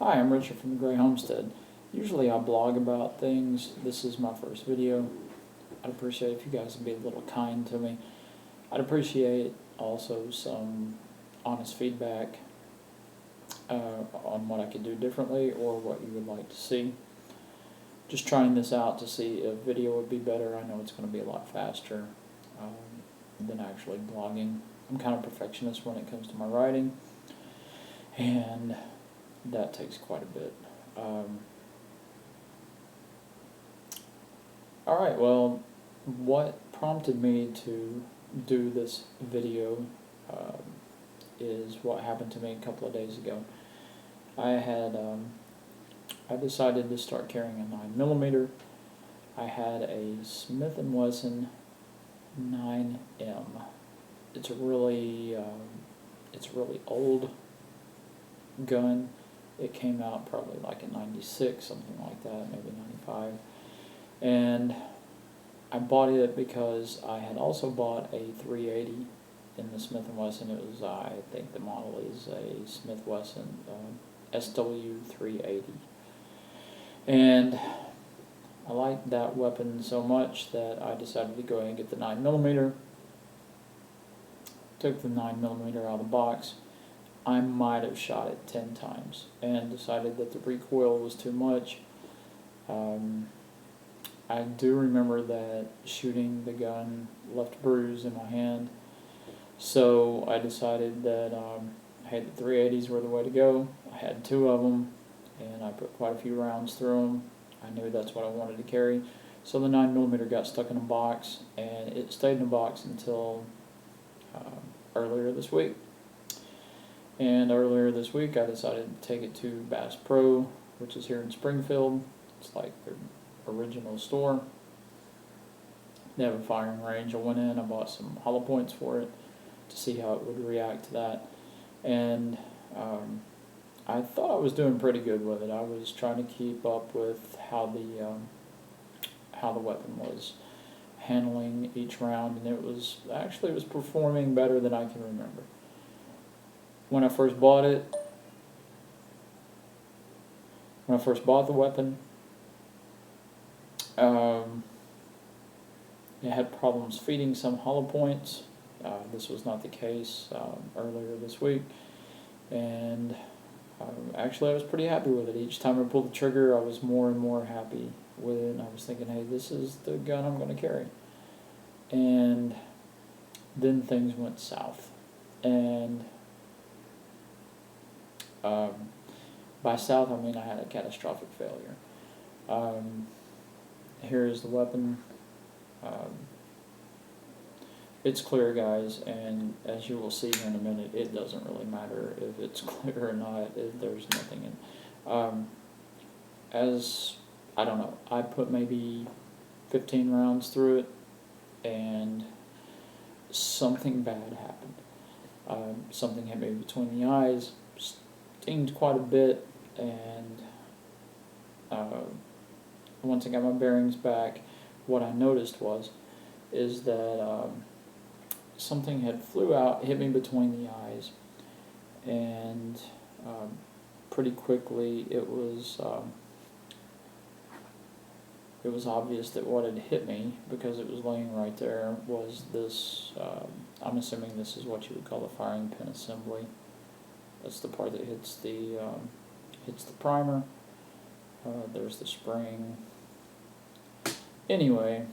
Hi, I'm Richard from the Gray Homestead. Usually I blog about things. This is my first video. I'd appreciate if you guys would be a little kind to me. I'd appreciate also some honest feedback on what I could do differently or what you would like to see. Just trying this out to see if video would be better. I know it's going to be a lot faster than actually blogging. I'm kind of perfectionist when it comes to my writing, and that takes quite a bit. Alright, well, what prompted me to do this video is what happened to me a couple of days ago. I decided to start carrying a 9mm. I had a Smith & Wesson 9M. It's a really old gun. It came out probably like in '96, something like that, maybe '95. And I bought it because I had also bought a 380 in the Smith & Wesson. It was, I think the model is a Smith & Wesson SW9M. And I liked that weapon so much that I decided to go ahead and get the 9mm. Took the 9mm out of the box. I might have shot it 10 times and decided that the recoil was too much. I do remember that shooting the gun left a bruise in my hand, so I decided that hey, the 380s were the way to go. I had 2 of them, and I put quite a few rounds through them. I knew that's what I wanted to carry, so the 9mm got stuck in a box, and it stayed in a box until earlier this week. And earlier this week I decided to take it to Bass Pro, which is here in Springfield. It's like their original store. They have a firing range. I went in, I bought some hollow points for it to see how it would react to that. And I thought I was doing pretty good with it. I was trying to keep up with how the weapon was handling each round, and it was performing better than I can remember. When I first bought the weapon, it had problems feeding some hollow points. This was not the case earlier this week, and actually I was pretty happy with it. Each time I pulled the trigger, I was more and more happy with it, and I was thinking, hey, this is the gun I'm going to carry. And then things went south, and by south I mean I had a catastrophic failure. Here is the weapon. It's clear, guys, and as you will see here in a minute, it doesn't really matter if it's clear or not, if there's nothing in. I don't know, I put maybe 15 rounds through it, and something bad happened. Something hit me between the eyes, stinged quite a bit, and once I got my bearings back, what I noticed is that something had flew out, hit me between the eyes, and pretty quickly it was obvious that what had hit me, because it was laying right there, was this, I'm assuming this is what you would call the firing pin assembly. That's the part that hits the primer. There's the spring. Anyway,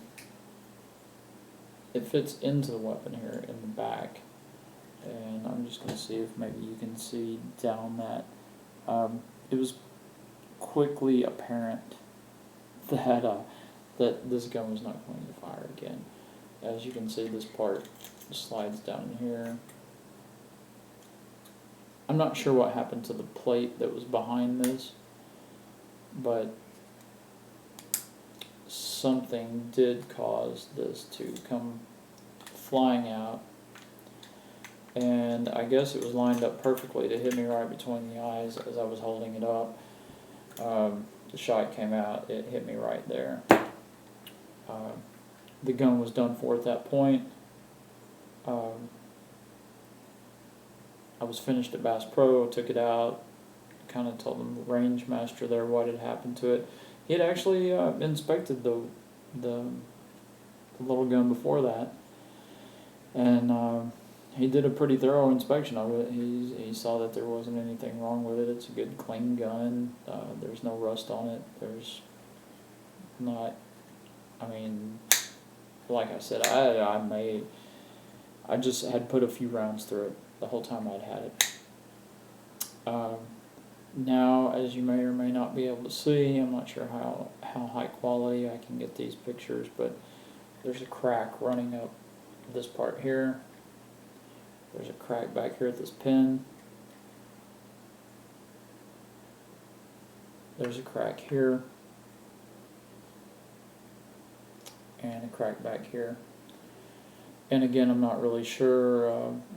it fits into the weapon here in the back, and I'm just going to see if maybe you can see down that. It was quickly apparent that this gun was not going to fire again. As you can see, this part slides down in here. I'm not sure what happened to the plate that was behind this, but something did cause this to come flying out, and I guess it was lined up perfectly to hit me right between the eyes as I was holding it up. The shot came out, it hit me right there. The gun was done for at that point. I was finished at Bass Pro, took it out, kind of told the range master there what had happened to it. He had actually inspected the little gun before that, and he did a pretty thorough inspection of it. He saw that there wasn't anything wrong with it. It's a good, clean gun. There's no rust on it. There's not. I mean, like I said, I just had put a few rounds through it the whole time I'd had it. Now, as you may or may not be able to see, I'm not sure how high quality I can get these pictures, but there's a crack running up this part here. There's a crack back here at this pin. There's a crack here. And a crack back here. And again, I'm not really sure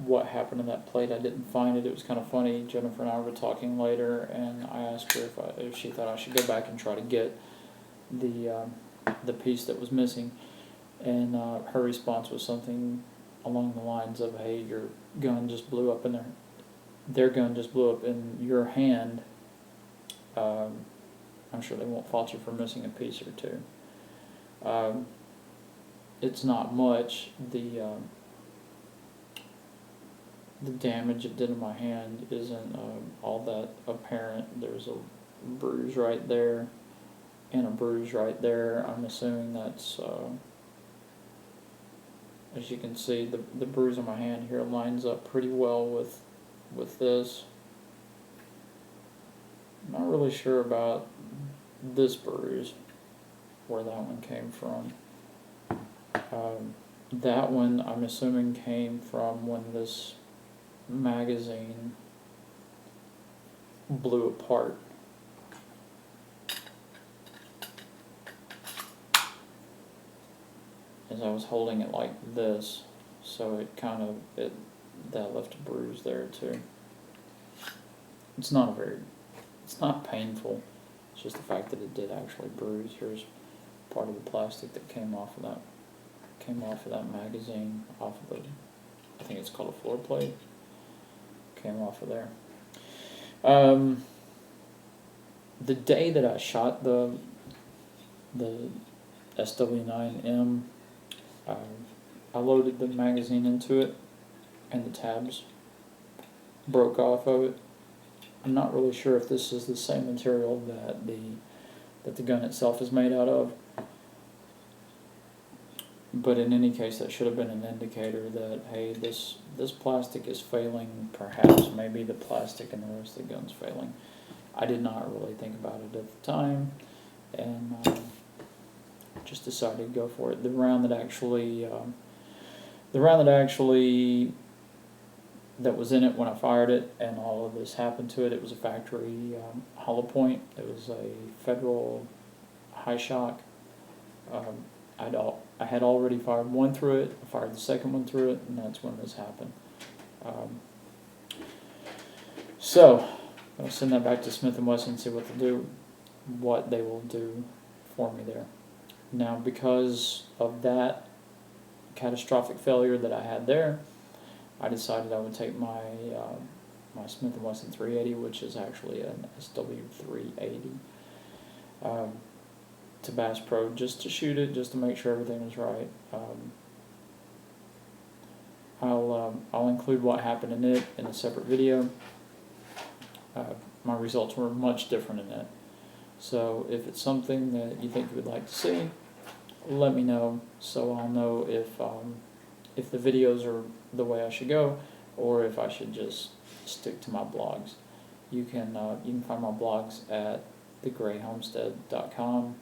what happened to that plate. I didn't find it. It was kind of funny. Jennifer and I were talking later, and I asked her if she thought I should go back and try to get the piece that was missing. And her response was something along the lines of, "Hey, your gun just blew up in their gun just blew up in your hand. I'm sure they won't fault you for missing a piece or two." It's not much. The damage it did in my hand isn't all that apparent. There's a bruise right there and a bruise right there. I'm assuming that's, as you can see, the bruise on my hand here lines up pretty well with this. I'm not really sure about this bruise, where that one came from. That one, I'm assuming, came from when this magazine blew apart. As I was holding it like this, so that left a bruise there too. It's not painful. It's just the fact that it did actually bruise. Here's part of the plastic that came off of that magazine, off of I think it's called a floor plate. Came off of there. The day that I shot the SW9M, I loaded the magazine into it, and the tabs broke off of it. I'm not really sure if this is the same material that the gun itself is made out of. But in any case, that should have been an indicator that, hey, this plastic is failing. Perhaps maybe the plastic in the rest of the gun's failing. I did not really think about it at the time, and just decided to go for it. The round that was in it when I fired it, and all of this happened to it. It was a factory hollow point. It was a Federal Hi-Shok. I had already fired one through it. I fired the second one through it, and that's when this happened. So I'll send that back to Smith & Wesson and see what they will do for me there. Now, because of that catastrophic failure that I had there, I decided I would take my Smith & Wesson 380, which is actually an SW9M, to Bass Pro, just to shoot it, just to make sure everything was right. I'll include what happened in it in a separate video. My results were much different in it. So if it's something that you think you would like to see, let me know, so I'll know if the videos are the way I should go, or if I should just stick to my blogs. You can find my blogs at thegrayhomestead.com.